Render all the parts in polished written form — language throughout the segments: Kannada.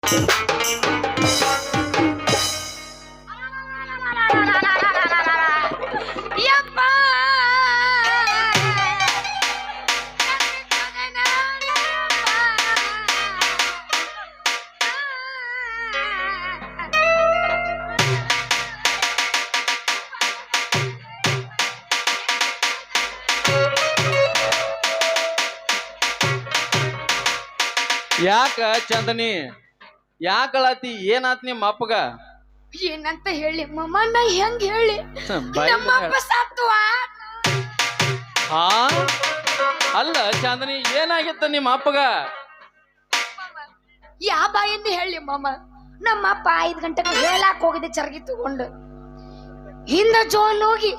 ಯಪ್ಪ ಯಾಕ ಚಂದನಿ ಯಾಕಳತಿ ಏನಾತ್ ನಿಮ್ಮ ಅಪ್ಪಗ ಏನಂತ ಹೇಳಿ ಮಮ್ಮ ನಾ ಹೆಂಗ್ ಹೇಳಿ ಬಾಯಿ ನಮ್ಮ ಅಪ್ಪ ಸತ್ವ ಹಾ ಅಲ್ಲ ಚಂದನಿ ಏನಾಗಿತ್ತ ನಿಮ್ಮ ಅಪ್ಪಗ ಯಾ ಬಾಯಿಂದ ಹೇಳಿ ಮಮ್ಮ ನಮ್ಮ ಅಪ್ಪ 5 ಗಂಟೆಗೆ ಹೇಳಾಕ್ ಹೋಗಿದ್ದೆ ಚರಗಿ ತಗೊಂಡು ಹಿಂದ ಜೋಲ್ ಹೋಗಿ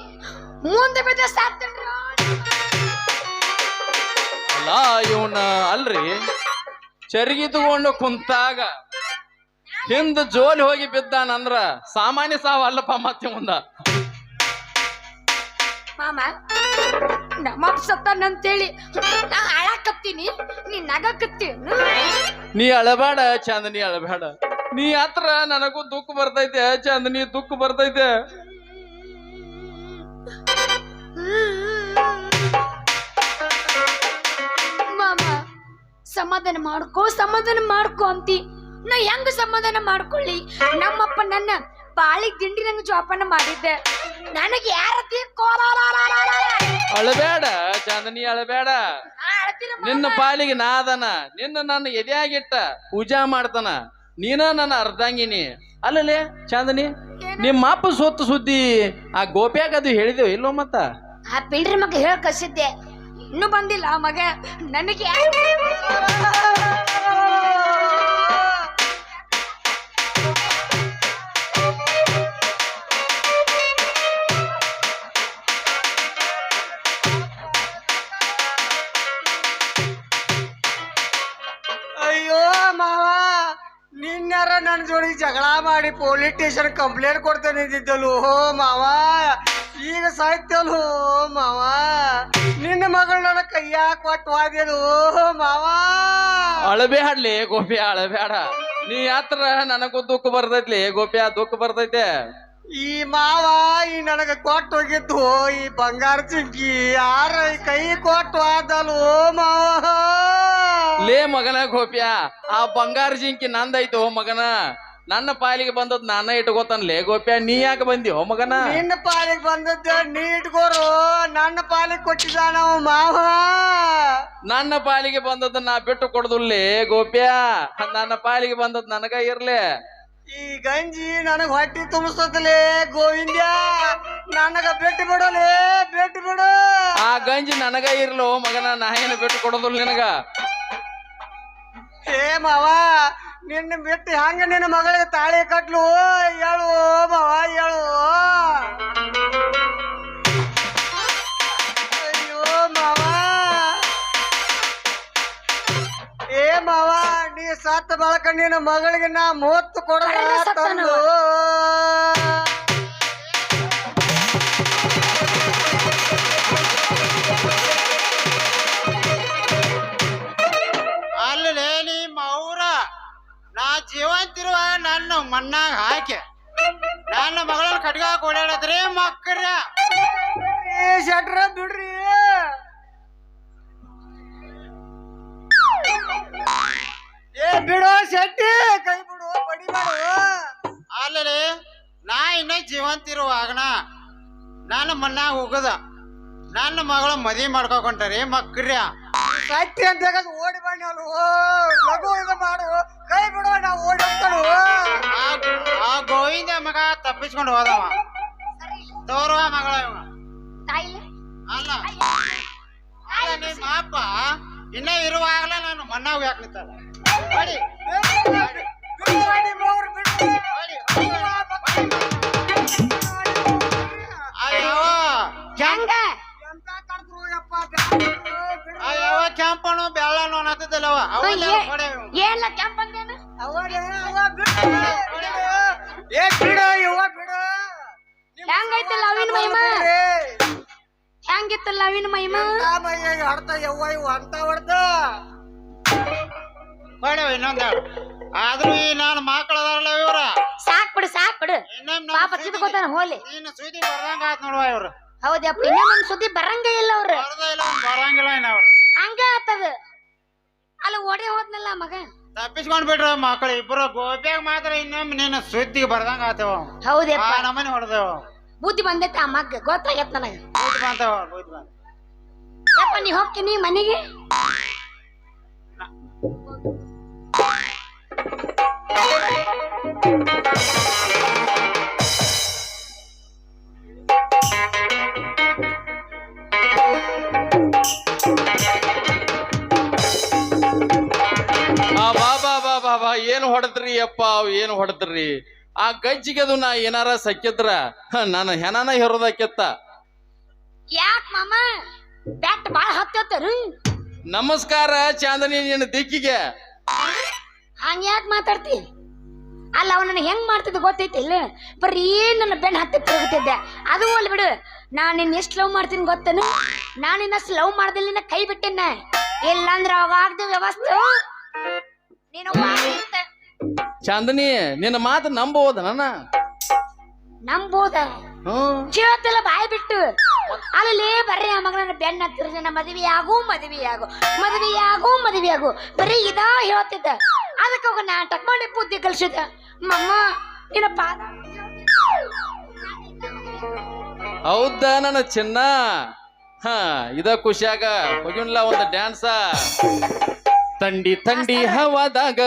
ಮುಂದೆ ಬಿದ್ದ ಸಾಕ್ತೇನ್ರಿ ಅಲ್ಲ ಇವನ ಅಲ್ರಿ ಚರಗಿ ತಗೊಂಡು ಕುಂತಾಗ ಹಿಂದ ಜೋಲಿ ಹೋಗಿ ಬಿದ್ದಾನಂದ್ರ ಸಾಮಾನ್ಯ ಸಾವ ಅಲ್ಲಪ್ಪ ಮತ್ತೆ ಮುಂದ ಮಾಮ ನಮ್ಮಪ್ಪ ಸತ್ತಾನಂತೇಳಿ ನಾ ಅಳಕತ್ತೀನಿ ನೀ ನಗಕತ್ತೀನಿ ನೀ ಅಳಬೇಡ ಚಂದನಿ ಅಳಬೇಡ ನೀ ಹತ್ರ ನನಗೂ ದುಃಖ ಬರ್ತೈತೆ ಚಂದನಿ ದುಃಖ ಬರ್ತೈತೆ ಮಾಮ ಸಮಾಧಾನ ಮಾಡ್ಕೋ ಅಂತಿ ನಾ ಹೆಂಗ ಸಮಾಧಾನ ಮಾಡ್ಕೊಳ್ಳಿ ನಮ್ಮಪ್ಪ ನನ್ನ ಬಾಳಿಗೆ ದಿಂಡಿ ನಂಗೆ ಜೋಪಾನ ಮಾಡಿದ್ದೆ ನನಗೆ ಯಾರ ಅಳಬೇಡ ಚಂದನಿ ಅಳಬೇಡ ನಿನ್ನ ಪಾಲಿಗೆ ನಾದನ ನಿನ್ನ ನನ್ನ ಎದೆಯಾಗಿಟ್ಟ ಪೂಜಾ ಮಾಡ್ತಾನ ನೀನ ನನ್ನ ಅರ್ಧಂಗಿನಿ ಅಲ್ಲಲೇ ಚಂದನಿ ನಿಮ್ಮ ಅಪ್ಪ ಸೊತ್ತು ಸುದ್ದಿ ಆ ಗೋಪ್ಯಾಗ ಅದು ಹೇಳಿದೇವು ಇಲ್ಲೋ ಮತ್ತ ಆ ಪಿಂಡ್ರಿ ಮಗ ಹೇಳ ಕಸಿದ್ದೆ ಇನ್ನು ಬಂದಿಲ್ಲ ಆ ಮಗ ನನಗೆ ಅಯ್ಯೋ ಮಾವ ನಿನ್ಯಾರ ನನ್ನ ಜೋಡಿ ಜಗಳ ಮಾಡಿ ಪೊಲೀಸ್ ಸ್ಟೇಷನ್ ಕಂಪ್ಲೇಂಟ್ ಕೊಡ್ತೇನೆ ಇದ್ದಿದ್ದಲು ಹೋ ಮಾವ ಈಗ ಸಾಯ್ತಲ್ಹೋ ಮಾವ ನಿನ್ನ ಮಗಳು ನನ್ನ ಕೈಯಾಗ ಕೊಟ್ಟು ಹೋದ್ಯಲು ಮಾವ ಅಳಬೇಡ್ಲಿ ಗೋಪ್ಯ ಅಳಬೇಡ ನೀ ಯಾತ್ರ ನನಗೂ ದುಃಖ ಬರ್ತೈತ್ಲಿ ಗೋಪ್ಯ ದುಃಖ ಬರ್ತೈತೆ ಈ ಮಾವ ಈ ನನಗ ಕೊಟ್ಟು ಹೋಗಿದ್ದು ಈ ಬಂಗಾರ ಚಿಂಕಿ ಯಾರ ಈ ಕೈ ಕೊಟ್ಟು ಹೋದಲು ಮಾವ ಲೇ ಮಗನ ಗೋಪ್ಯ ಆ ಬಂಗಾರ ಜಿಂಕಿ ನಂದೈತೋ ಮಗನ ನನ್ನ ಪಾಲಿಗೆ ಬಂದದ್ ನಾನ ಇಟ್ಕೋತಾನಲೇ ಗೋಪ್ಯ ನೀ ಯಾಕೆ ಬಂದಿ ಹೋ ಮಗನ ನಿನ್ನ ಪಾಲಿಗೆ ಬಂದದ್ದ ನೀ ಇಟ್ಕೋರು ನನ್ನ ಪಾಲಿಗೆ ಕೊಟ್ಟಿದ್ದ ನಾವು ಮಾವ ನನ್ನ ಪಾಲಿಗೆ ಬಂದದ್ದು ನಾ ಬಿಟ್ಟು ಕೊಡುದಿಲ್ಲೇ ಗೋಪ್ಯ ನನ್ನ ಪಾಲಿಗೆ ಬಂದದ್ ನನಗ ಇರ್ಲಿ ಈ ಗಂಜಿ ನನಗ್ ಹೊಟ್ಟಿ ತುಂಬಿಸ್ತಲೇ ಗೋವಿಂದ ನನಗ ಬಿಟ್ಟು ಬಿಡಲೇ ಬಿಟ್ಟು ಬಿಡು ಆ ಗಂಜಿ ನನಗ ಇರ್ಲೋ ಮಗನ ನಾ ಏನು ಬಿಟ್ಟು ಕೊಡೋದಿಲ್ಲ ನಿನಗ ಏ ಮಾವ ನಿನ್ನ ಬಿಟ್ಟು ಹಂಗ ನಿನ್ನ ಮಗಳಿಗೆ ತಾಳಿ ಕಟ್ಲು ಹೇಳು ಮಾವ ಹೇಳು ಅಯ್ಯೋ ಮಾವ ಏ ಮಾವ ನೀ ಸತ್ತ ಬಳಕ ನಿನ್ನ ಮಗಳಿಗೆ ನಾ ಮೂವತ್ತು ಕೊಡ ತಂದು ಅಲ್ಲೇ ನಿಮ್ಮ ಅವ್ರ ನಾ ಜೀವಂತಿರುವ ನನ್ನ ಮಣ್ಣಾಗ ಹಾಕಿ ನನ್ನ ಮಗಳನ್ನ ಕಟ್ಗ ಓಡಾಡದ್ರಿ ಮಕ್ಕಳ ಶೆಟ್ರ ಬಿಡ್ರಿ ಏ ಬಿಡು ಶೆಟ್ಟಿ ಕೈ ಬಿಡು ಬಡಿಬೇಡು ಅಲ್ಲೇ ನಾ ಇನ್ನ ಜೀವಂತಿರುವಾಗಣ ನನ್ನ ಮಣ್ಣಾಗ ಹೋಗದ ನನ್ನ ಮಗಳ ಮದ್ವಿ ಮಾಡ್ಕೊಂಡ್ರಿ ಮಕ್ಕಳ್ಯ ಸತ್ಯ ಅಂತ ಹೇಳೋದು ಓಡಿ ಬನ್ನಿ ಅಲ್ವ ಲಘು ಇದು ಮಾಡು ಕೈ ಬಿಡು ನಾವು ಓಡಿ ಹೋಗ್ತಾಳು ಆ ಗೋವಿಂದ ಮಗ ತಪ್ಪಿಸ್ಕೊಂಡು ಹೋದವ ತೋರುವ ಮಗಳ ಇವ ಅಲ್ಲ ಅಲ್ಲ ನಿಮ್ಮ ಅಪ್ಪ ಇನ್ನ ಇರುವಾಗಲೇ ನಾನು ಮಣ್ಣಾಗ ಹಾಕ್ಲಿತ್ತಾರ ನೋಡಿ ಅಯ್ಯೋ ಹೆಂಗ ಅಯ್ಯವ ಕೆಂಪನು ಬೆಳ್ಳನು ಅನ್ನತ್ತಿದ್ದಲ್ಲವ ಏನ್ಲ ಕೆಂಪ್ ಅಂದೇನು ಏ ಬಿಡು ಇವ ಬಿಡು ಹೆಂಗೈತಲ್ಲ ಅವಿನ ಮಹಿಮ ಹೆಂಗಿತ್ತಲ್ಲ ಅವಿನ ಮಹಿಮ ಹೊಡ್ತ ಯವ್ವ ಇವು ಅಂತ ಹೊಡ್ದ ಇನ್ನೊಂದು ಆದ್ರೂ ಈ ನಾನು ಮಕ್ಕಳು ಅದಾರಲ್ಲ ಇವ್ರ ಸಾಕ್ ಬಿಡು ಇನ್ನೊಮ್ಮೆ ಪಾಪ ತಿದ್ಕೋತಾನ ಹೋಲಿ. ನೀನು ಸುದ್ದಿ ಬರ್ದಂಗ ಆತ್ ನೋಡುವ ಇವ್ರು ಹೌದಪ್ಪ ಇನ್ನೊಂದ್ ಸುದ್ದಿ ಬರಂಗೇ ಇಲ್ಲ ಅವ್ರು. ಬರ್ದ ಇಲ್ಲ ಬರಂಗಿಲ್ಲ ಇನ್ನ ಅವ್ರು ಹಂಗ ಆತದ. ಅಲ್ಲ ಓಡೇ ಹೋದ್ನಲ್ಲ ಮಗ. ತಪ್ಪಿಸ್ಕೊಂಡ್ ಬಿಟ್ರ ಮಕ್ಕಳು ಇಬ್ರು ಗೋಪ್ಯಾಗ ಮಾತ್ರ ಇನ್ನೊಮ್ಮೆ ನೀನು ಸುದ್ದಿಗೆ ಬರ್ದಂಗ ಆತವ ಹೌದಪ್ಪ ನಮ್ಮನೆ ಹೊಡೆದೇವ ಬುದ್ಧಿ ಬಂದೈತ ಆ ಮಗ್ ಗೊತ್ತಾಗೈತ್ ನನಗ. ಬೂತ್ ಬಂತವ ಬೂತ್ ಬಂತ ಯಪ್ಪ ನೀ ಹೋಗ್ತೀನಿ ಮನೆಗೆ. ಬಾ ಏನ್ ಹೊಡೆದ್ರಿ ಅಪ್ಪ ಏನ್ ಹೊಡೆದ್ರಿ ಆ ಗಜ್ಜಿಗೆ ಅದು ನಾ ಏನಾರ ಸಕ್ಕಿದ್ರ ನಾನು ಹೆಣನ ಹೆರೋದಕ್ಕೆತ್ತ. ಯಾಕ ಮಾಮ ಬ್ಯಾಟ್ ಬಾಳ ಹತ್ತರು. ನಮಸ್ಕಾರ ಚಾಂದನಿ ನಿನ್ನ ದಿಕ್ಕಿಗೆ. ಹಂಗ ಯಾಕೆ ಮಾತಾಡ್ತಿ? ಅಲ್ಲ ಅವನನ್ನ ಹೆಂಗ್ ಮಾಡ್ತಿದ್ದ ಗೊತ್ತೈತಿ ಇಲ್ಲ, ಬರೀ ನನ್ನ ಬೆನ್ನ ಹತ್ತಿ ತಿರುಗುತ್ತಿದ್ದೆ. ಅದು ಅಲ್ ಬಿಡು, ನಾನು ನಿನ್ನ ಎಷ್ಟು ಲವ್ ಮಾಡ್ತೀನಿ ಗೊತ್ತೇನು? ನಾನು ನಿನ್ನ ಲವ್ ಮಾಡ್ದಿಲ್ಲ, ನಿನ್ನ ಕೈ ಬಿಟ್ಟಿನ. ಇಲ್ಲಾಂದ್ರೆ ಅವಾಗ ಆಗ್ದ ವ್ಯವಸ್ಥೆ ನೀನು ಚಾಂದನಿ ನಿನ್ನ ಮಾತು ನಂಬೋದ ನನ್ನ ನಂಬೋದ ಜೀವತ್ತೆಲ್ಲ ಬಾಯಿ ಬಿಟ್ಟು ಅಲ್ಲಿ ಬರ್ರಿ ಆ ಮಗನ ಬೆನ್ನ ಹತ್ತಿರ ಮದುವೆಯಾಗು ಬರೀ ಇದಾ ಹೇಳ್ತಿದ್ದ. ಅದಕ್ಕೆ ಹೋಗ ನಾಟಕ ಮಾಡಿ ಬುದ್ಧಿ ಕಲ್ಸಿದ್ದ. ಮಮ್ಮ ನಿನ್ನ ಪಾದ ಹೌದ ನನ್ನ ಚಿನ್ನ. ಇದ ಖುಷಿಯಾಗ ಹೋಗಿನ್ಲ ಒಂದು ಡ್ಯಾನ್ಸ. ತಂಡಿ ತಂಡಿ ಹವಾದಾಗ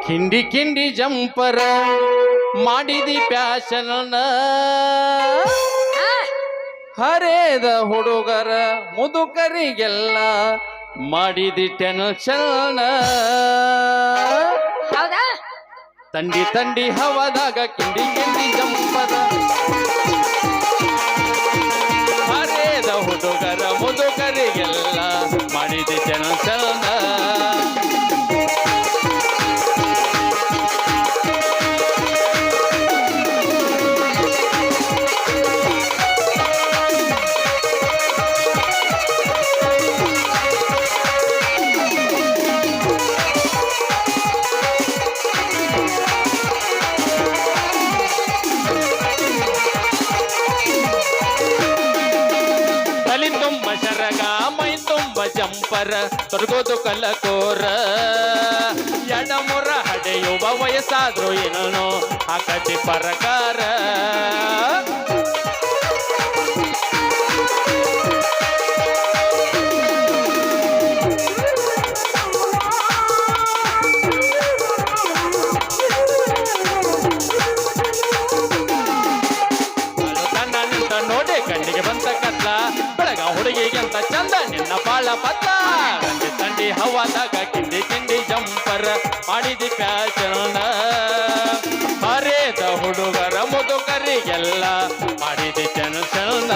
ಕಿಂಡಿ ಕಿಂಡಿ ಜಂಪರ ಮಾಡಿದಿ ಪ್ಯಾಶನ ಹರೇದ ಹುಡುಗರ ಮುದುಕರಿಗೆಲ್ಲ ಮಾಡಿದಿ ಟೆನ್ಷನ್. ಹೌದಾ? ತಂಡಿ ತಂಡಿ ಹವಾದಾಗ ಕಿಂಡಿ ಕಿಂಡಿ ಜಂಪರ ಹರೇದ ಹುಡುಗರ ಮುದುಕರಿಗೆಲ್ಲ ಮಾಡಿದಿ ಟೆನ್ಷನ್. ಶರಗ ಮೈ ತುಂಬ ಜಂಪರ ತೊಡಗೋದು ಕಲಕೋರ ಎಡಮುರ ಹಡೆಯುವ ವಯಸ್ಸಾದ್ರು ಏನೋ ಆಕತಿ ಪರಕಾರ. ನೋಡಿ ಕಣ್ಣಿಗೆ ಬಂತ ಕತ್ಲ ಬೆಳಗ ಹುಡುಗಿಗೆಂತ ಚಂದ ನಿನ್ನ ಬಾಳ ಬದ್ಲ. ತಂಡಿ ತಂಡಿ ಹವಾದಾಗ ಕಿಂಡಿ ಕಿಂಡಿ ಜಂಪರ ಮಾಡಿದಿ ಪ್ಯಾಶನ ಹರೇದ ಹುಡುಗರ ಮುದುಕರಿಗೆಲ್ಲ ಮಾಡಿದಿ ಟೆನ್ಷನ್.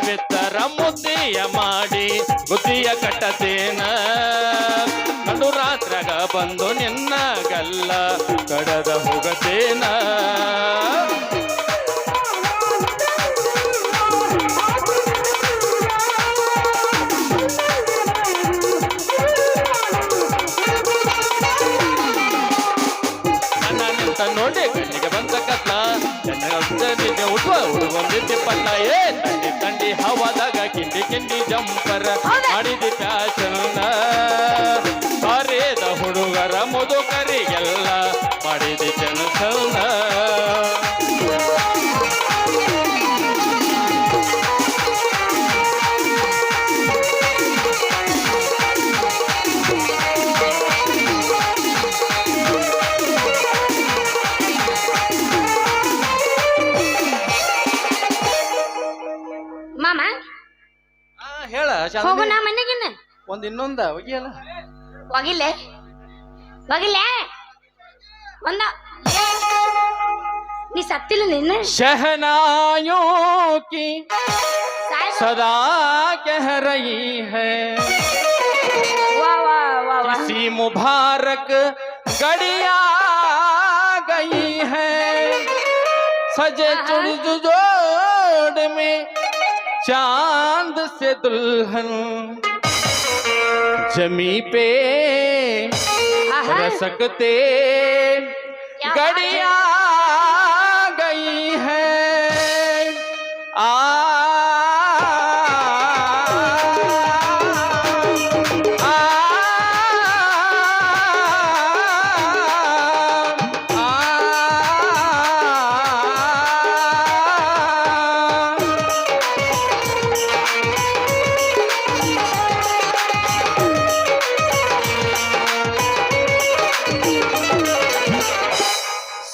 ಬಿತ್ತರ ಮುದ್ದಿಯ ಮಾಡಿ ಬುದ್ಧಿಯ ಕಟ್ಟತೇನ ನಡು ರಾತ್ರಾಗ ಬಂದು ನಿನ್ನ ಗಲ್ಲ ಕಡದ ಹೋಗತೇನ. ನೋಡಿ ಕಣ್ಣಿಗೆ ಬಂದ ಕತ್ಲ ಉಡುವ ಉಡುವಂದಿದ್ದೆ ಪಲ್ಲ. ತಂಡಿ ತಂಡಿ ಹವಾದಾಗ ಕಿಂಡಿ ಕಿಂಡಿ ಜಂಪರ ಮಾಡಿದಿ ಪ್ಯಾಶನ ಹರೇದ ಹುಡುಗರ ಮುದುಕರಿಗೆಲ್ಲ ಮಾಡಿದಿ ಟೆನ್ಷನ್. ಹೋಗು ನಾ ಮನೆಗಿನ್ನ ಒಂದ್ ಇನ್ನೊಂದ ಒಗಿಯಲ್ಲ ಒಗಿಲೆ ಒಗಿಲೆ ಒಂದ ನೀ ಸತ್ತಿಲ್ಲ ನಿನ್ನ शहनाइयों की ಸಾಯ್ಬ. सदा कह रही है ವಾ ವಾ ವಾ ವಾ किसी मुबारक गड़िया गई है सजे चुड़ जोड़ में चांद से दुल्हन जमी पे आहा। रसकते क्या गड़िया गई है आ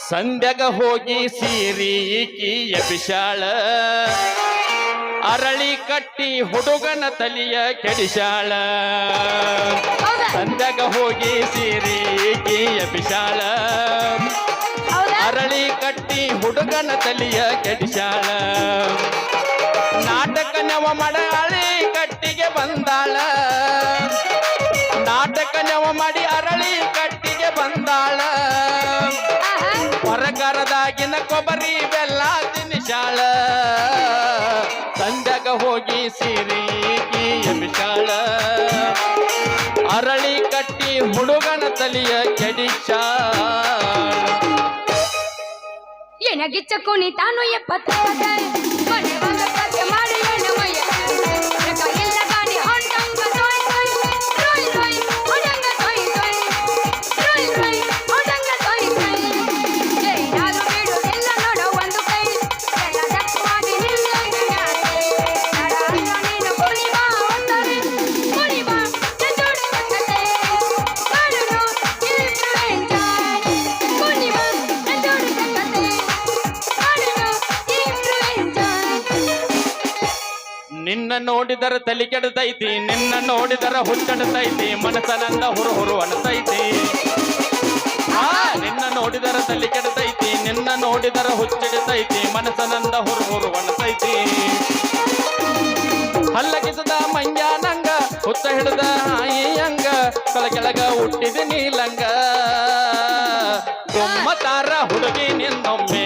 ಸಂಧ್ಯಾಗ ಹೋಗಿ ಸೀರೀಕಿ ಎಬಿಸಾಳ ಅರಳಿ ಕಟ್ಟಿ ಹುಡುಗನ ತಲಿಯ ಕೆಡಿಸಾಳ ಹೌದಾ ಸಂಧ್ಯಾಗ ಹೋಗಿ ಸೀರೀಕಿ ಎಬಿಸಾಳ ಹೌದಾ ಅರಳಿ ಕಟ್ಟಿ ಹುಡುಗನ ತಲಿಯ ಕೆಡಿಸಾಳ ನಾಟಕ ನವ ಮಾಡಾಳಿ ಕಟ್ಟಿಗೆ ಬಂದಾಳ ನಾಟಕ ನವ ಮಾಡಿ ಅರಳಿ ಕಟ್ಟಿಗೆ ಬಂದಾಳ ಆಹಾ. ಹೊರಗರದಾಗಿನ ಕೊಬ್ಬರಿ ಬೆಲ್ಲ ತಿನ್ನಿಸಾಳ ಸಂಧ್ಯಾಗ ಹೋಗಿ ಸಿರೀಕಿ ಎಬಿಸಾಳ ಅರಳಿ ಕಟ್ಟಿ ಹುಡುಗನ ತಲಿಯ ಕೆಡಿಸಾಳ ಏನಾಗಿಚ್ಚ ಕುಣಿತಾನು ಎಪ್ಪತ್ತೈದ ಮನೆ ಬಂದ ಸತ್ಯ ಮಾಡಿ ಎಣ್ಣಮಯ್ಯ ಎಲ್ಲ ಗಾಡಿ ಹೊಂಟಂಗ ಸೊಯ್ ಸೊಯ್ ರೋಯ್ ರೋಯ್ ಹೊಡಂಗ ಸೊಯ್ ಸೊಯ್ ರೋಯ್ ರೋಯ್ ಹೊಡಂಗ ಸೊಯ್ ಸೊಯ್ ಏನಾದ್ರೂ ಬಿಡುವುದಿಲ್ಲ ನೋಡ ಒಂದು ಕೈ ಎಲ್ಲ ದಕ್ಕವಾಗಿ ನಿಲ್ಲಂಗ ನೀನು ಕುಣಿ ಬಾ ಒಂದರೆ ಕುಣಿ ಬಾ ಜೋಡಿ ಸಂಗತೆ ಕಾಡುನು ಇಲ್ಲಿಬ್ರು ಎಂಜಾಯ್ ಕುಣಿ ಬಾ ಜೋಡಿ ಸಂಗತೆ ನಿನ್ನ ನೋಡಿದರ ತಲೆ ಕೆಡತೈತಿ ನಿನ್ನ ನೋಡಿದರ ಹುಚ್ಚಡತೈತಿ ಮನಸ್ಸನಂದ ಹುರು ಹುರು ಅನತೈತಿ ನಿನ್ನ ನೋಡಿದರ ತಲೆ ಕೆಡತೈತಿ ನಿನ್ನ ನೋಡಿದರ ಹುಚ್ಚಿಡತೈತಿ ಮನಸ್ಸನಂದ ಹುರು ಹುರು ಅನತೈತಿ ಹಲ್ಲಗಿಸದ ಮಂಜಾನಂಗ ಹುತ್ತ ಹಿಡಿದ ಹಾಯಿಯಂಗ ಕೆಳಗ ಹುಟ್ಟಿದ ನೀಲಂಗ ಗುಮ್ಮತಾರ ಹುಡುಗಿ ನಿನ್ನೊಮ್ಮೆ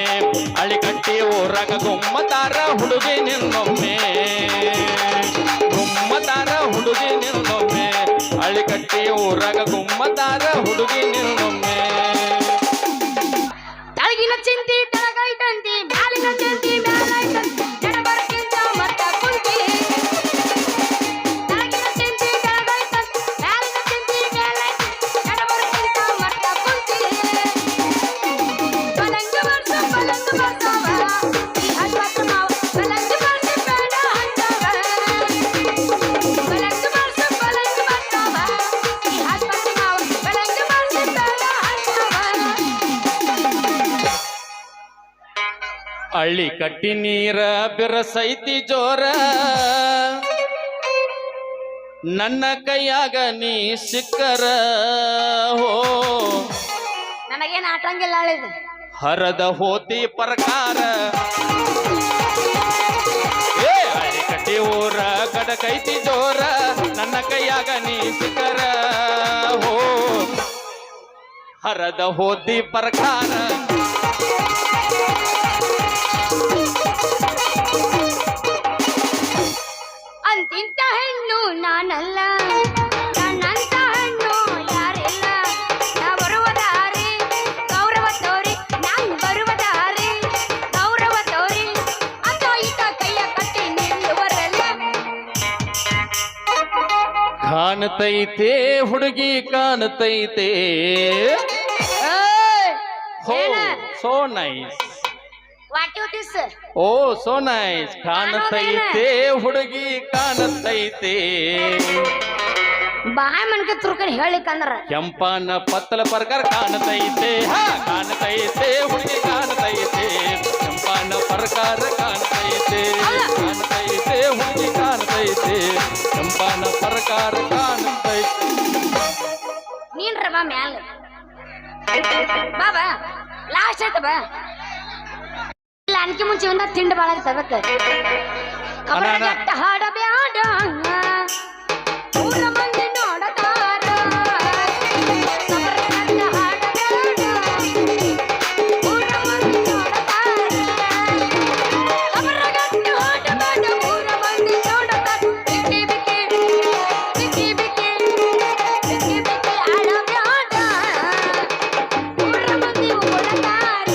ಅಳಿಕಟ್ಟಿ ಊರಾಗ ಗುಮ್ಮತಾರ ಹುಡುಗಿ ನಿನ್ನೊಮ್ಮೆ ಗುಮ್ಮತಾರ ಹುಡುಗಿ ನಿನ್ನೊಮ್ಮೆ ಅಳಿಕಟ್ಟಿ ಊರಾಗ ಗುಮ್ಮತಾರ ಹುಡುಗಿ ನಿನ್ನೊಮ್ಮೆ ತಳಗಿನ ಚಿಂತಿ ತಳಗೈತಂತಿ ಮ್ಯಾಲಿನ ಚಿಂತಿ ಮ್ಯಾಲೈತಂತಿ ನಡಬರಕ್ಕಿಂತ ಮತ್ತ ಕುಂತಿ ತಳಗಿನ ಚಿಂತಿ ತಳಗೈತಂತಿ ಮ್ಯಾಲಿನ ಚಿಂತಿ ಮ್ಯಾಲೈತಂತಿ ನಡಬರಕ್ಕಿಂತ ಮತ್ತ ಕುಂತಿ ಪಲಂಗ ಬರ್ಸವ ಈ ಹಲ್ವತ್ತ ಮಾವ ಪಲಂಗ ಬರ್ಸಿ ಬೇಡ ಹಂತವ ಪಲಂಗ ಬರ್ಸವ ಈ ಹಲ್ವತ್ತ ಮಾವ ಪಲಂಗ ಬರ್ಸಿ ಬೇಡ ಹಂತವ ಹಳ್ಳಿ ಕಟ್ಟಿ ನೀರ ಬಿರಸೈತಿ ಜೋರ ನನ್ನ ಕೈಯಾಗ ನೀ ಸಿಕ್ಕರ ಹೋ ನನಗೇನು ಆಟಂಗಿಲ್ಲ ಅಳಿದು ಹರದ ಹೋತಿ ಪ್ರಕಾರ ಏ ಹಳ್ಳಿ ಕಟ್ಟಿ ಊರ ಗಡಕೈತಿ ಜೋರ ನನ್ನ ಕೈಯಾಗ ನೀ ಸಿಕ್ಕರ ಹೋ ಹರದ ಹೋತಿ ಪ್ರಕಾರ ಅಂತಿಂತ ಹೆಣ್ಣು ನಾನಲ್ಲ ನನ್ನಂತ ಹೆಣ್ಣು ಯಾರಿಲ್ಲ ನಾ ಬರುವ ದಾರಿ ಗೌರವ ತೋರಿ ನಾನ್ ಬರುವ ದಾರಿ ಗೌರವ ತೋರಿ ಅಥವಾ ಈತ ಕೈಯ ಕಟ್ಟಿ ನಿಲ್ಲುವರಲ್ಲ ಕಾಣತೈತೆ ಹುಡುಗಿ ಕಾಣತೈತೆ ಹೋ so nice what you this oh so nice ಕಾಣತೈತೆ ಹುಡುಗಿ ಕಾಣತೈತೆ ಬಾಯ್ ಮನ್ಕ ತುರ್ಕನ್ ಹೇಳಿಕಂದ್ರ ಕೆಂಪನ ಪತ್ತಲ ಪ್ರಕಾರ ಕಾಣತೈತೆ ಕಾಣತೈತೆ ಹುಡುಗಿ ಕಾಣತೈತೆ ಕೆಂಪನ ಪ್ರಕಾರ ಕಾಣತೈತೆ ಕಾಣತೈತೆ ಹುಡುಗಿ ಕಾಣತೈತೆ ಕೆಂಪ ಬಾನ ಸರ್ಕಾರ ಕಾಣುತ್ತೈತಿ. ನೀನ್ರ ಬಾ ಮ್ಯಾಲ ಬಾ ಲಾಸ್ಟ್ ಆಯ್ತ ಬಾ ಇಲ್ಲ ಅನ್ಕಿ ಮುಂಚೆ ಒಂದ ತಿಂಡಿ ಬಾಳ ತಗತ್ತ ಕಬರಗಟ್ಟ ಹಾಡ ಬ್ಯಾಡ ಊರ ಮಂದಿ ನೋಡತಾರ ಕಬರಗಟ್ಟ ಹಾಡ ಬ್ಯಾಡ ಊರ ಮಂದಿ ನೋಡತಾರ ಕಬರಗಟ್ಟ ಹಾಡ ಬ್ಯಾಡ ಊರ ಮಂದಿ ನೋಡತಾರ ಬಿಕ್ಕಿ ಬಿಕ್ಕಿ ಬಿಕ್ಕಿ ಬಿಕ್ಕಿ ಬಿಕ್ಕಿ ಬಿಕ್ಕಿ ಹಾಡ ಬ್ಯಾಡ ಊರ ಮಂದಿ ಓಡತಾರ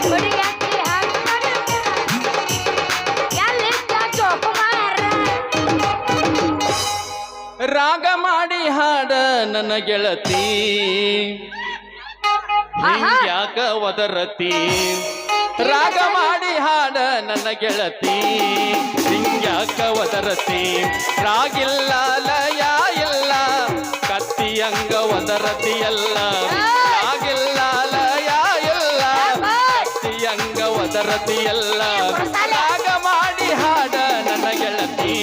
ಹುಡುಗಕ್ಕೆ ಹಾಡ್ತಾರ ಎಲ್ಲಿದ್ದ ಚೋಕುಮಾರ ರಾಗ ಮಾಡಿ ಹಾಡ ನನ್ನ ಗೆಳತಿ ಯಾಕ ಒದರತಿ. ರಾಗ ಮಾಡಿ ಹಾಡ ನನ್ನ ಗೆಳತಿ ಯಾಕ ಒದರತಿ. ರಾಗಿಲ್ಲ ಲಯ ಇಲ್ಲ ಕತ್ತಿ ಅಂಗ ಒದರತಿ ಅಲ್ಲ. ರಾಗಿಲ್ಲ ಲಯ ಇಲ್ಲ ಕತ್ತಿ ಅಂಗ ಒದರತಿ ಅಲ್ಲ. ರಾಗ ಮಾಡಿ ಹಾಡ ನನ್ನ ಗೆಳತಿ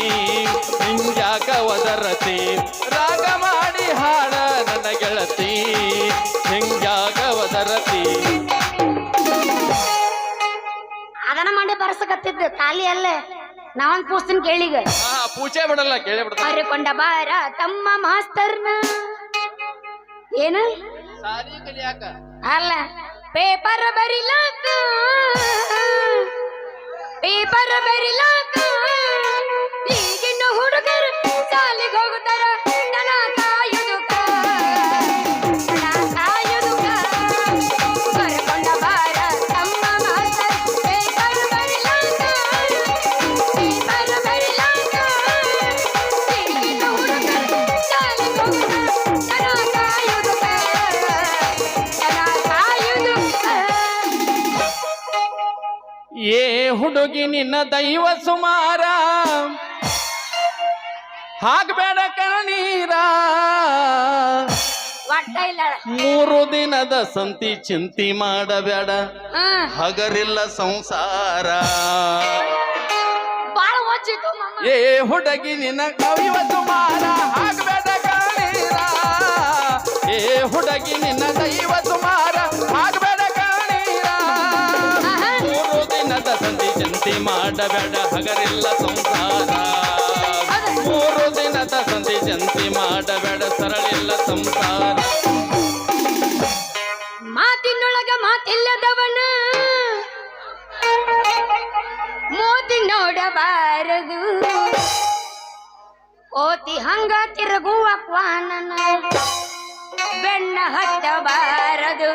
ಹಿಂಗ್ಯಾಕ ಒದರತಿ. ರಾಗ ಮಾಡಿ ಹಾಡ ನನ್ನ ಗೆಳತಿ ಹಿಂಗ್ಯಾಕ ಒದರತಿ. ಅದನ್ನ ಮಾಡಿ ಬರ್ಸಕತ್ತಿದ್ದು ಖಾಲಿ ಅಲ್ಲೇ ನಾವಂದ್ ಪೂಸ್ತೀನಿ ಕೇಳಿಗ ಪೂಜೆ ಬಿಡಲ್ಲ ಕೇಳಿ ಬಿಡ್ತಾರ. ಹರಿಕೊಂಡ ಬಾರ ತಮ್ಮ ಮಾಸ್ತರ್ನ ಏನು ಸಾಲಿ ಕಲಿಯಾಕ ಅಲ್ಲ ಪೇಪರ್ ಬರಿಲಾಕ ಪೇಪರ್ ಬರಿಲಾಕ ಈಗಿನ ಹುಡುಗರು ಶಾಲೆಗೆ ಹೋಗುತ್ತಾರ ದನ ಕಾಯುದುಕ ದನ ಕಾಯುದುಕ ಹರಿಕೊಂಡ ಬಾರ ತಮ್ಮ ಮಾಸ್ತರ್ ಪೇಪರ್ ಬರಿಲಾಕ ಪೇಪರ್ ಬರಿಲಾಕ ಈಗಿನ ಹುಡುಗರು ಶಾಲೆಗೆ ಹೋಗುತ್ತಾರ ದನ ಕಾಯುದುಕ ದನ ಕಾಯುದುಕ. ಏ ಹುಡುಗಿ ನಿನ್ನ ದೈವ ಸುಮಾರ ಹಾಕ್ಬೇಡ ಕಣನೀರ. ಒಟ್ಟ ಇಲ್ಲ 3 ದಿನದ ಸಂತಿ ಚಿಂತಿ ಮಾಡಬೇಡ ಹ್ಮ್ ಹಗರಿಲ್ಲ ಸಂಸಾರ. ಬಾಳ ಓದಿತ್ತು ಮಮ್ಮ ಏ ಹುಡುಗಿ ನಿನ್ನ ದೈವ ಸುಮಾರ ಹಾಕ್ಬೇಡ ಕಣನೀರ. ಏ ಹುಡುಗಿ ನಿನ್ನ ದೈವ ಸುಮಾರ ಹಾಕ್ಬೇಡ ಕಣನೀರ. 3 ದಿನದ ಸಂತಿ ಚಿಂತಿ ಮಾಡಬೇಡ ಹಗರಿಲ್ಲ ಸಂಸಾರ. 3 ದಿನದ ಸಂತಿ ಚಿಂತಿ ಮಾಡಬೇಡ ಸರಳಿಲ್ಲ ಸಂಸಾರ. ಮಾತಿನೊಳಗ ಮಾತಿಲ್ಲದವನ ಮೋತಿ ನೋಡಬಾರದು ಓತಿ ಹಂಗ ತಿರುಗುವ ಕ್ವಾನನ ಬೆನ್ನ ಹತ್ತಬಾರದು.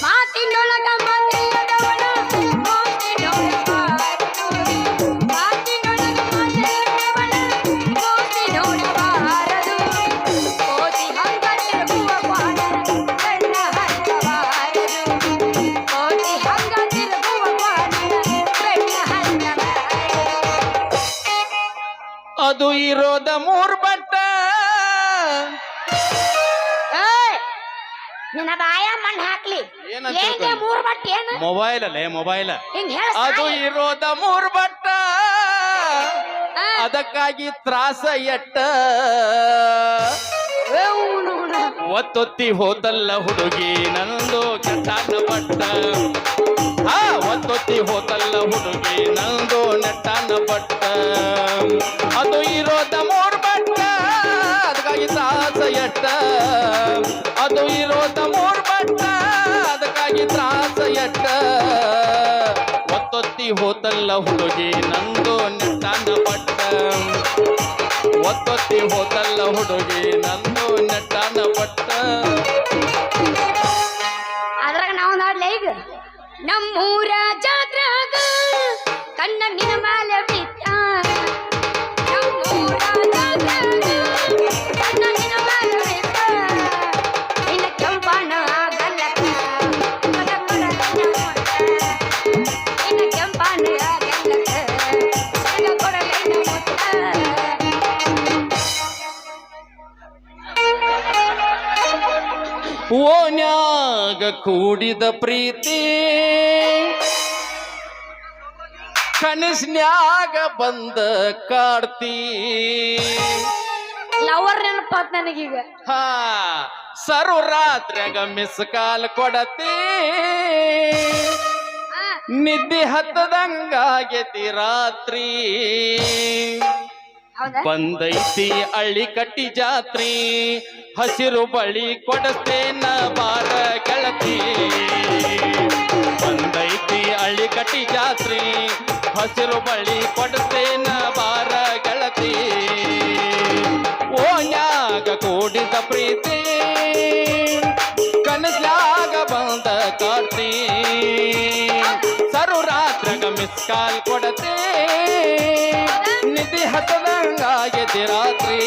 ಮಾತಿನೊಳಗ ಮಾತಿಲ್ಲದವನ ಮೋತಿ ನೋಡಬಾರದು ಮಾತಿನೊಳಗ ಮಾತಿಲ್ಲದವನ ಮೋತಿ ನೋಡಬಾರದು ಓತಿ ಹಂಗ ತಿರುಗುವ ಕ್ವಾನನ ಬೆನ್ನ ಹತ್ತಬಾರದು ಓತಿ ಹಂಗ ತಿರುಗುವ ಕ್ವಾನನ ಬೆನ್ನ ಹತ್ತಬಾರದು. ಅದು ಇರೋದ 3 ಬಟ್ಟ ಏಯ್, ನಿನ್ನ ಬಾಯ ಮಣ್ಣು ಹಾಕ್ಲಿ ಏನಂತ ಏನಿದೆ ತಿಳ್ಕೊಂಡೆ? 3 ಬಟ್ಟೆ ಏನು ಮೊಬೈಲ್ ಅಲ್ಲೇ ಮೊಬೈಲ್. ಹಿಂಗ್ ಹೇಳ ಅದು ಇರೋದ 3 ಬಟ್ಟ ಆ. ಅದಕ್ಕಾಗಿ ತ್ರಾಸ ಎಟ್ಟ. ಒತ್ತೊತ್ತಿ ಹೋತಲ್ಲ ಹುಡುಗಿ ನಂದು ಕೆಟ್ಟಾಟ ಪಟ್ಟ. ಒತ್ತೊತ್ತಿ ಹೋತಲ್ಲ ಹುಡುಗಿ ನಂದು ನೆಟ್ಟಾನ ಪಟ್ಟ. ಅದು ಇರೋದ 3 ಬಟ್ಟ ಅದಕ್ಕಾಗಿ ತ್ರಾಸ ಎಟ್ಟ. ಅದು ಇರೋದ 3 ಬಟ್ಟ ಅದಕ್ಕಾಗಿ ತ್ರಾಸ ಎಟ್ಟ. ಒತ್ತೊತ್ತಿ ಹೋತಲ್ಲ ಹುಡುಗಿ ನಂದು ನೆಟ್ಟಾನ ಪಟ್ಟ. ಒತ್ತೊತ್ತಿ ಹೋತಲ್ಲ ಹುಡುಗಿ ನಂದು ನೆಟ್ಟಾನ ಪಟ್ಟ. ಅದ್ರಾಗ ನಾವು ನಾಡ್ಲೆ ಈಗ ನಮ್ಮೂರ ಜಾತ್ರಾಗ ಕಣ್ಣ ನಿನ್ನ ಮೇಲೆ ಬಿತ್ತ ನಮ್ಮೂರ ಜಾತ್ರಾಗ ಕಣ್ಣ ನಿನ್ನ ಮೇಲೆ ಬಿತ್ತ ನಿನ್ನ ಕೆಂಪನ ಆಗಲ್ಲಕ್ಕ ಮಗ ಕೊಡಲಿನ ಮುತ್ತ ನಿನ್ನ ಕೆಂಪನ ಆಗಲ್ಲಕ್ಕ ಮಗ ಕೊಡಲಿನ ಮುತ್ತ. ಓನ್ಯಾಗ ಕೂಡಿದ ಪ್ರೀತಿ ಕನಸ್ನ್ಯಾಗ ಬಂದ ಕಾಡ್ತಿ ಲವರ್ ನೆನಪಾತ್ ನನಗೀಗ. ಹಾ ಸರು ರಾತ್ರಿಯಾಗ ಮಿಸ್ ಕಾಲ್ ಕೊಡತಿ ಆ, ನಿದ್ದೆ ಹತ್ತದಂಗಾಗೆತಿ ರಾತ್ರಿ ಹೌದಾ? ಬಂದೈತಿ ಹಳ್ಳಿ ಕಟ್ಟಿ ಜಾತ್ರಿ ಹಸಿರು ಬಳಿ ಕೊಡತೇನ ಬಾರ ಗೆಳತಿ ಬಂದೈತಿ ಹಳ್ಳಿ ಕಟ್ಟಿ ಜಾತ್ರಿ ಹಸಿರು ಬಳಿ ಕೊಡತೇನ ಬಾರ ಗೆಳತಿ ಓನ್ಯಾಗ ಕೂಡಿದ ಪ್ರೀತಿ ಕನಸ್ಯಾಗ ಬಂದ ಕಾಡ್ತಿ ಸರು ರಾತ್ರಿಯಾಗ ಮಿಸ್ ಕಾಲ್ ಕೊಡತೆ ನಿಧಿ ಹತ್ತದಂಗಾಗೆತಿ ರಾತ್ರಿ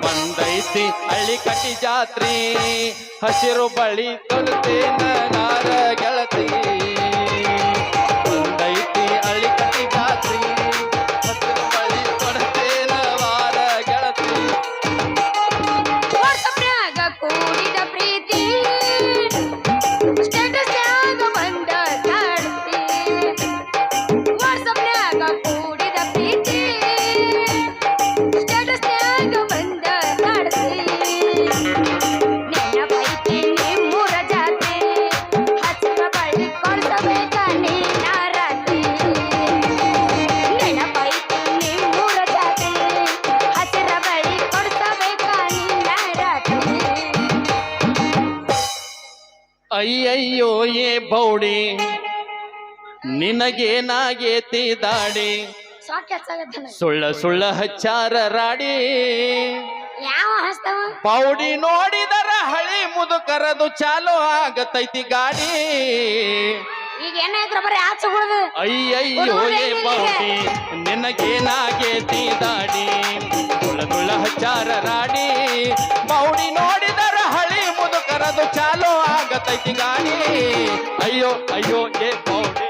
ಬಂದೈತಿ ಹಳ್ಳಿ ಕಟ್ಟಿ ಜಾತ್ರಿ ಹಸಿರು ಬಳಿ ತೊಲತೇನ ನಾರ ಗೆಳತಿ ಬಂದೈತಿ ಹಳ್ಳಿ ಕಟ್ಟಿ ಜಾತ್ರಿ ಹಸಿರು ಬಳಿ ಕೊಡತೇನ ವಾರ ಗೆಳತಿ ವಾಟ್ಸಪ್ನ್ಯಾಗ ಕೂಡಿದ ಪ್ರೀತಿ ಸ್ಟೇಟಸ್ನ್ಯಾಗ ಬಂದ ಕಾಡ್ತಿ ವಾಟ್ಸಪ್ನ್ಯಾಗ ಕೂಡಿದ ಪ್ರೀತಿ ಸ್ಟೇಟಸ್ನ್ಯಾಗ ಬಂದ ಕಾಡ್ತಿ ನೆನಪೈತಿ ನಿಮ್ಮೂರ ಜಾತ್ರೆ ಹಸಿರ ಬಳಿ ಕೊಡ್ಸಬೇಕ ನೀನ ರಾತ್ರಿ ನೆನಪೈತಿ ನಿಮ್ಮೂರ ಜಾತ್ರೆ ಹಸಿರ ಬಳಿ ಕೊಡ್ಸಬೇಕ ನೀನ ರಾತ್ರಿ. ಅಯ್ಯಯ್ಯೋ ಏ ಬೌಡಿ ನಿನಗೇನಾಗೇತಿ ದಾಡಿ ಸಾಕ್ ಹೆಚ್ಚಾಗತ್ತೆ ನನಗೆ. ಸುಳ್ಳ ಸುಳ್ಳ ಹಚ್ಚಾರ ರಾಡಿ ಯಾವ ಹಸ್ತವ ಪೌಡಿ ನೋಡಿದರ ಹಳಿ ಮುದುಕರದು ಚಾಲು ಆಗತೈತಿ ಗಾಡಿ ಈಗ ಏನಾಯ್ತ್ರ ಬರೀ ಆಚೆ ಹುಡುದು ಅಯ್ಯಯ್ಯೋ ಏ ಬೌಡಿ ನಿನಗೇನಾಗೇತಿ ದಾಡಿ ಸುಳ್ಳ ಸುಳ್ಳ ಹಚ್ಚಾರ ರಾಡಿ ಪೌಡಿ ನೋಡಿದರ ಹಳಿ ಮುದುಕರದು ಚಾಲು ಆಗತೈತಿ ಗಾಡಿ ಅಯ್ಯೋ ಅಯ್ಯೋ ಏ ಬೌಡಿ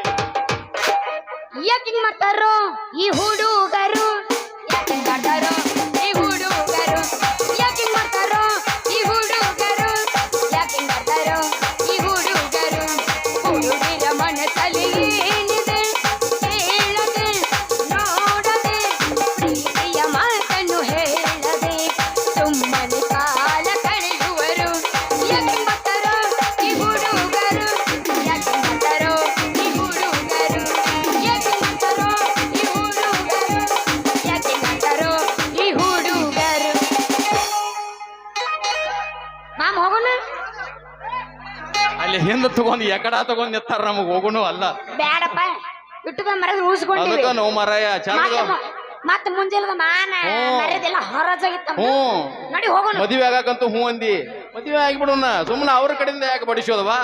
ಯಾಕೆ ಹಿಂಗ್ ಮಾಡ್ತಾರೋ ಈ ಹುಡುಗರು ಯಾಕೆ ಹಿಂಗ್ ಮಾಡ್ತಾರೋ ಈ ಹುಡುಗರು ಯಾಕೆ ಹಿಂಗ್ ಮಾಡ್ತಾರೋ ಈ ಹುಡುಗರು ಯಾಕೆ ಹಿಂಗ್ ಮಾಡ್ತಾರೋ ಈ ಹುಡುಗರು ಹುಡುಗಿರ ಮನಸ್ಸಲ್ಲಿ ಏನಿದೆ ಹೇಳದೆ ನೋಡದೆ ಪ್ರೀತಿಯ ಮಾತನ್ನು ಹೇಳದೆ ಸುಮ್ಮನೆ ಕಾಲ ಕಳೆಯುವರು ಯಾಕೆ ಹಿಂಗ್ ಮಾಡ್ತಾರೋ ಈ ಹುಡುಗರು ಯಾಕೆ ಹಿಂಗ್ ಮಾಡ್ತಾರೋ ಈ ಹುಡುಗರು ಯಾಕೆ ಹಿಂಗ್ ಮಾಡ್ತಾರೋ ಈ ಹುಡುಗರು ಯಾಕೆ ಹಿಂಗ್ ಮಾಡ್ತಾರೋ ಈ ಹುಡುಗರು. ಮಾಮ್ ಹೋಗೋಣ ಅಲ್ಲಿ ಹಿಂದ ತಗೊಂಡ್ ಎಕಡ ತಗೊಂಡ್ ನಿತ್ತಾರ ನಮಗ್ ಹೋಗುನು ಅಲ್ಲ ಬ್ಯಾಡಪ್ಪ ಇಟ್ಟದ ಮರದ ಉಳಿಸ್ಕೊಂಡಿವಿ ಅದಕ್ಕ ನೋವು ಮರಯ್ಯ ಚಂದ ಮತ್ತ ಮುಂಜಾನೆ ಮಾನ ಹ್ಮ್. ಮರ್ಯಾದೆಲ್ಲ ಹೊರಜಾಗಿತ್ತ ಹ್ಞೂ ನೋಡಿ ಹೋಗೋಣ. ಮದುವೆ ಆಗಾಕಂತೂ ಹ್ಞೂ ಅಂದಿ ಮದುವೆ ಆಗಿಬಿಡೋಣ ಸುಮ್ಮನೆ ಅವ್ರ ಕಡೆಯಿಂದ ಯಾಕೆ ಬಡಿಸೋದವಾ